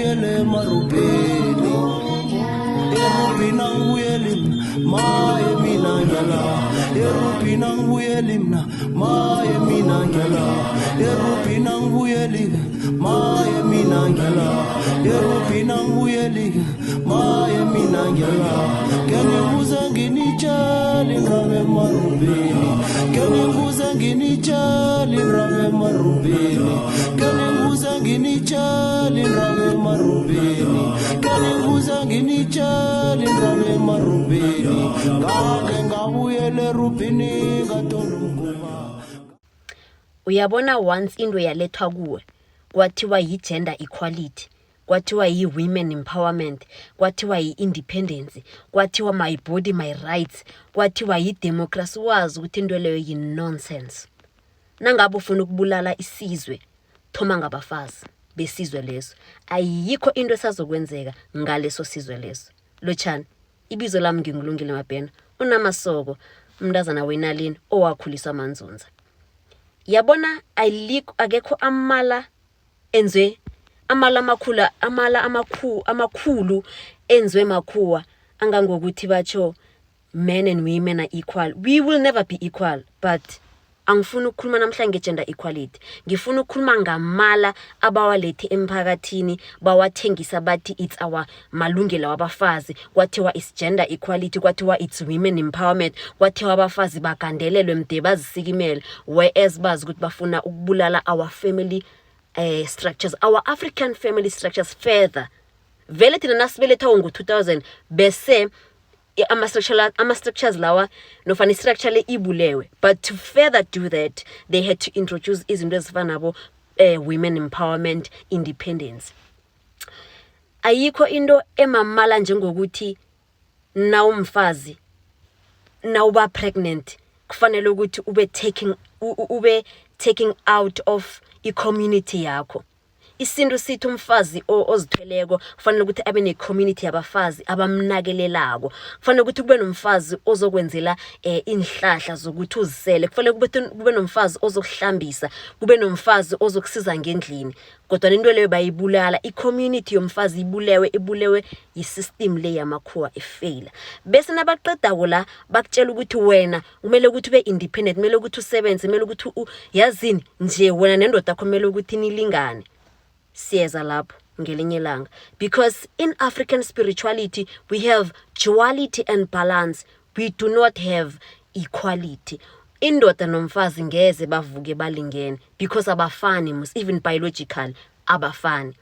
ngibuyele marubeni erubina ngibuyele maye mina ngiyala erubina ngibuyele mina maye mina ngiyala erubina ngibuyele maye mina ngiyala erubina ngibuyele maye mina ngiyala ngenibuza nginitshali ngabe marubeni ngenibuza nginitshali ngabe marubeni ngenibuza nginitshali ngabe marubeni ngenibuza nginitshali ngabe marubeni ngake ngabuyele rubini katolumkuba. Uyabona once into yalethwa kuwe kwathiwa yi-gender equality, kwathiwa yi-women empowerment, kwathiwa yi-independence, kwathiwa my body my rights, kwathiwa yi-democracy, wazi ukuthi into leyo yi-nonsense. Nangabe ufuna ukubulala isizwe, thoma ngabafazi besizwe leso. Ayikho into esazokwenzeka ngaleso sizwe leso. Lotshani, ibizo lami ngingulungile Mabhena, unamasoko, umntazana weNalini owakhuliswa Manzunza. Yabona akekho amala enze amala amakhulu enzwe makhuwa angangokuthi batsho men and women are equal. We will never be equal, but angifuni ukukhuluma namhlanje gender equality. Ngifuna ukukhuluma ngamala abawalethe emphakathini bawathengisa bathi it's our malungelo wabafazi, kwathiwa it's gender equality, kwathiwa it's women empowerment, kwathiwa abafazi bagandelelwe mde bazisikimele, whereas bazi ukuthi bafuna ukubulala our family structures, our African family structures further. Vele thina nasibeletha ngo-2000 bese ama-structures lawa nofana i-structure le ibulewe, but to further do that they had to introduce izinto ezifana nabo women empowerment, independence. Ayikho into emamala njengokuthi nawumfazi nawuba pregnant kufanele ukuthi ube taking out of i-community yakho. Isinto sithi umfazi ozitheleko kufanele ukuthi abe ne-community yabafazi abamnakelelako. Kufanele ukuthi kube nomfazi ozokwenzela inhlahla zokuthi uzisele. Kufanele kube nomfazi ozokuhlambisa, kube nomfazi ozokusiza ngendlini. Kodwa into leyo bayibulala, i-community yomfazi ibulewe yi-system le yamakhuwa efaila. Bese nabaqedako la bakutshela ukuthi wena kumele ukuthi ube independent, kumele ukuthi usebenze, kumele ukuthi yazini nje wena nendoda yakho kumele ukuthi nilingane. Siyeza lapho ngelinye ilanga, because in African spirituality we have duality and balance, we do not have equality. Indoda nomfazi ngeze bavuke balingene because abafani, even biological abafani.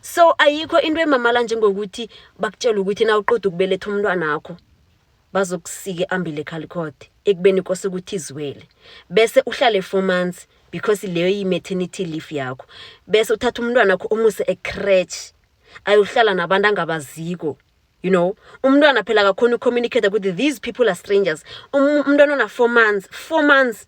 So ayikho into emamala njengokuthi bakutshela ukuthi na uqoda ukubeletha umntwana wakho bazokusike ambile khalikhode ekubeni kose ukuthi izwele, bese uhlale 4 months because leyo yi-maternity leave yakho, bese uthatha umntwana wakho umuse e-crèche ayohlala nabantu angabaziko. You know, umntwana phela akakhona ucommunicate ukuthi these people are strangers. Umntwana ona 4 months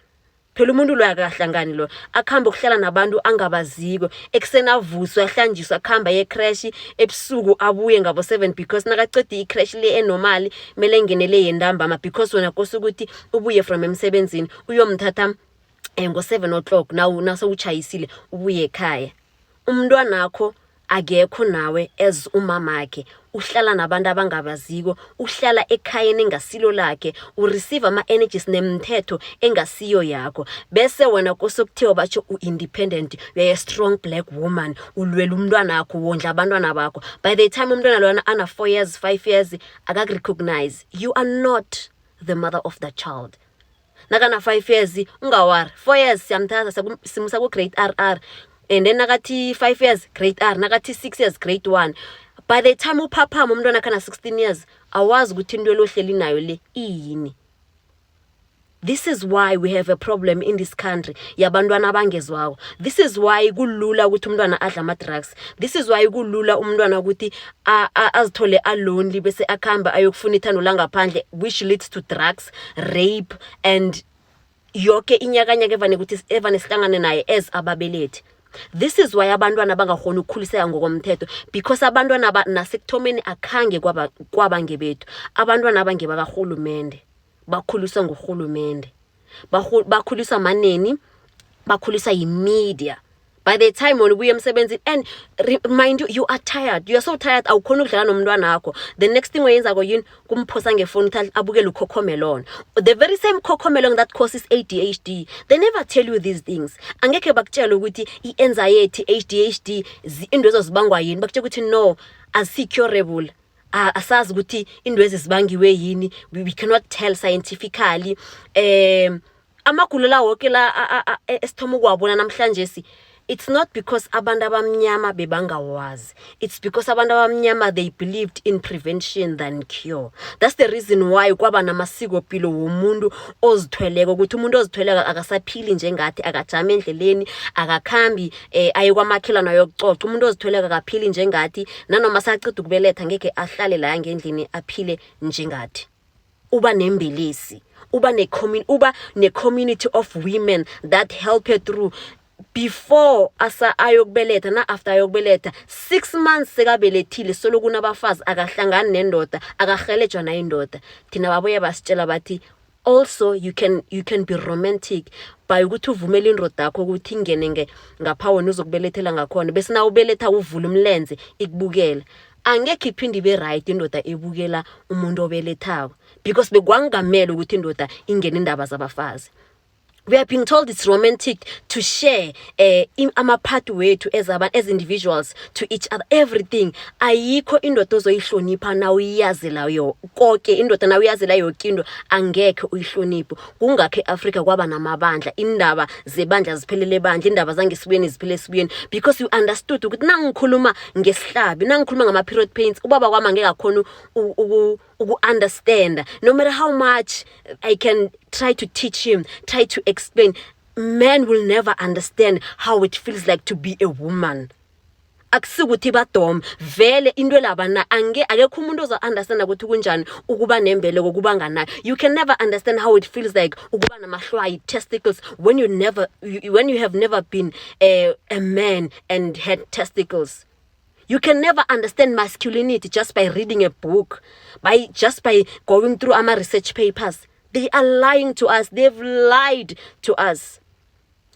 phela umuntu lo akahlangani lo, akhamba ukuhlala nabantu angabaziko, eksena avuswa ahlanjiswa akhamba ye-crèche, ebusuku abuye ngabo 7 because nakaceda i-crèche le enormally mele ngenele yendambama because wena kose ukuthi ubuye from emsebenzini uyomthatha ngo-7 o'clock nasewutshayisile ubuye ekhaya. Umntwana wakho akekho nawe as umamakhe, uhlala nabantu abangabaziko, uhlala ekhayeni engasilo lakhe, ureceive ama-energies nemthetho engasiyo yakho. Bese wena kose kuthiwa batsho u-independent, you are a strong black woman, ulwela umntwana wakho, wondla abantwana bakho. By the time umntwana lwana ana 4 years 5 years akakurecognize, you are not the mother of that child. Nakana 5 years ungawari, 4 years siyamthatha simusa ku grade RR, and then nakati 5 years grade R, nakati 6 years grade 1. By the time uphaphama umntwana kana 16 years awazi ukuthi into lohleli nayo le iyini. This is why we have a problem in this country yabantwana abangezwako. This is why kulula ukuthi umntwana adla ama drugs. This is why kulula umntwana ukuthi azithole alone bese akhamba ayokufuna ithando langaphandle, which leads to drugs, rape and yonke inyakanyaka evane sihlangane naye as ababelethi. This is why abantwana bangakhona ukukhuliseka ngokomthetho, because abantwana nasekuthomeni akhange kwabangebethu. Abantwana abangeba kahulumende bakhuliswa ngurhulumende, bakhuliswa maneni, bakhuliswa yimedia, By the time when we emsebenzini, and remind you, you are tired, you are so tired, awukhona ukudlala nomntwana wakho. The next thing oyenzako yini kumphosa ngefoni uthi abukele uCocomelon, the very same Cocomelon that causes ADHD. They never tell you these things. Angeke bakutshela ukuthi i-anxiety, ADHD into ezozibangwa yini. Bakutshela ukuthi no, as-curable. Asazi ukuthi into ezizibangiwe yini. We cannot tell scientifically. Amagulo la wonke la esithoma ukuwabona namhlanje it's not because abantu abamnyama bebangawazi. It's because abantu abamnyama they believed in prevention than cure. That's the reason why kwaba namasiko pilo womuntu ozithweleko ukuthi umuntu ozithweleka akasaphili njengathi, akajama endleleni, akakhambi aye kwamakhelana yokucoca. Umuntu ozithweleka akaphili njengathi, nanoma saqeda ukubeletha ngeke ahlale la ngendlini aphile njengathi. Uba nembelesi, uba ne community of women that help her through. Before asa ayokbeletha na after ayokbeletha 6 months sekabelethile solo kunabafazi akahlangana nendoda akahelejwa na indoda. Thina babuye basitshela bathi also you can be romantic by ukuthi uvumele indoda yakho ukuthi ingene ngapha wena uzokubelethela ngakhona bese na ubeletha uvula umlenze ikubukela. Angeke iphinde ibe right indoda ebukela umuntu obelethako because bekwangamela ukuthi indoda ingene indaba zabafazi. We are being told it's romantic to share ama-pathway to as individuals to each other, everything. Ayikho indoda ozoyihlonipha na uyazela yo konke indoda na uyazela yonke into angeke uyihloniphe. Kungakho eAfrica kwaba namabandla, indaba zebandla ziphelele bandla, indaba zangesibuyeni ziphele esibuyeni because you understood ukuthi nangikhuluma ngesihlabi, nangikhuluma ngama-period pains, ubaba kwami angeke akhona understand. No matter how much I can try to teach him, try to explain, man will never understand how it feels like to be a woman. Akusukuthi badom vele into labana akekho umuntu oza understand ukuthi kunjani ukuba nembele kokuba nganayo. You can never understand how it feels like ukuba namahlwayi, testicles, when you have never been a man and had testicles. You can never understand masculinity just by reading a book, just by going through our research papers. They are lying to us. They've lied to us.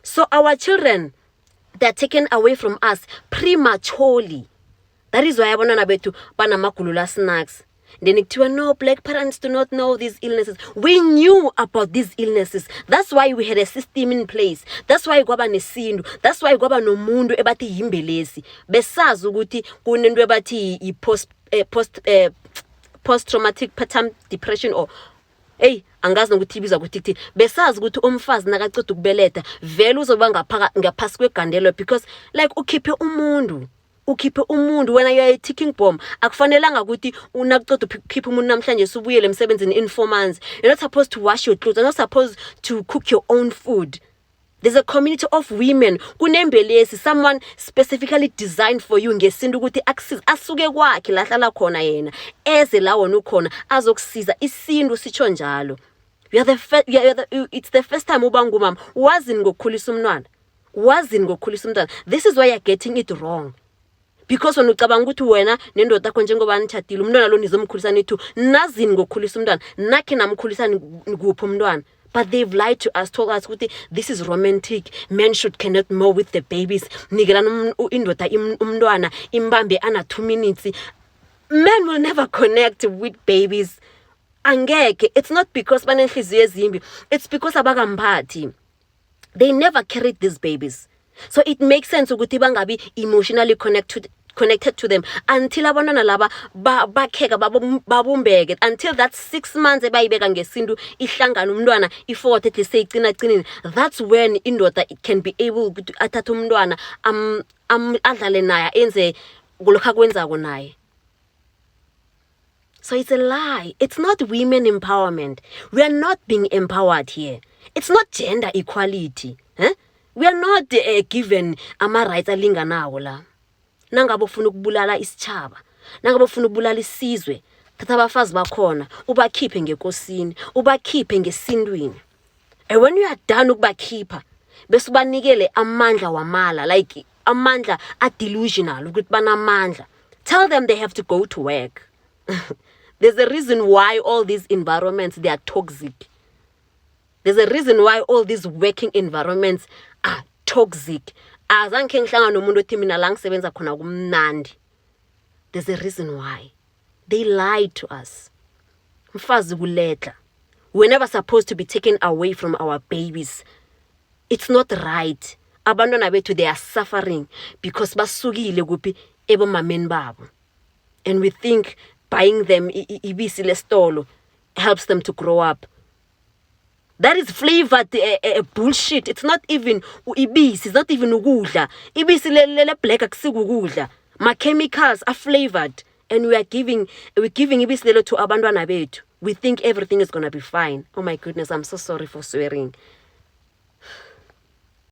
So our children, they're taken away from us prematurely. That is why abantwana bethu banamagulo snacks. Then no, black parents do not know these illnesses. We knew about these illnesses. That's why we had a system in place. That's why kwaba nesindu. That's why kwaba nomuntu ebathi yimbelesi. Besazi ukuthi kunento ebathi post traumatic pattern depression or angazi nokuthi ibiza ukuthi besazi ukuthi umfazi nakaceda ukubeletha vele uzoba ngaphasi kwegandelo because like ukhiphe umuntu when you are a ticking bomb. Akufanelanga ukuthi unakuceda ukhiphe umuntu namhlanje subuyele emsebenzini in 4 months. You're not supposed to wash your clothes. You're not supposed to cook your own food. There's a community of women kunembelesi, someone specifically designed for you ngesintu ukuthi asuke kwakhe lahlala khona yena eze la wona ukhona azokusiza isintu sitsho njalo. It's the first time uba ngumama wazini ngokukhulisa umntwana. This is why you're getting it wrong. Because when ucabanga ukuthi wena nendoda yakho njengoba nitshadile umntwana lo nizomkhulisa nithi nazini ngokukhulisa umntwana nakhe namkhulisa nguphi umntwana. But they've lied to us, told us this is romantic. Men cannot more with the babies. Nigelana indoda umntwana imbambe ana 2 minutes. Men will never connect with babies. Angeke. It's not because banenhliziyo ezimbi. It's because abakamphathi. They never carried these babies. So it makes sense ukuthi bangabi emotionally connected to them until abantwana laba bakheka babumbeke until that 6 months ebayibeka ngesintu ihlangana umntwana ifort ethi seyigcina cinini. That's when indoda it can be able to athatha umntwana adlale naye enze kulokho kwenzako naye. So it's a lie. It's not women empowerment. We are not being empowered here. It's not gender equality. We are not given ama-rights alinganawo la. Nangabe ufuna ukubulala isitshaba, nangabe ufuna ukubulala isizwe, thatha abafazi bakhona ubakhiphe ngekosini, ubakhiphe ngesintwini. And when you are done ukubakhipha, bese ubanikele amandla wamala, like amandla delusional ukuthi banamandla. Tell them they have to go to work. There's a reason why all these environments, they are toxic. There's a reason why all these working environments are toxic. azange ngihlangana nomuntu othi mina la ngisebenza khona kumnandi. There's a reason why. They lied to us. Mfazi kuledla. We're never supposed to be taken away from our babies. It's not right. Abantwana bethu, they are suffering because basukile kuphi ebomameni babo. And we think buying them ibisi lestolo helps them to grow up. That is flavored bullshit. It's not even ibisi, it's not even ukudla. Ibisi le black akusikukudla. My chemicals are flavored, and we're giving ibisi lelo to abantwana bethu. We think everything is gonna be fine. Oh my goodness, I'm so sorry for swearing.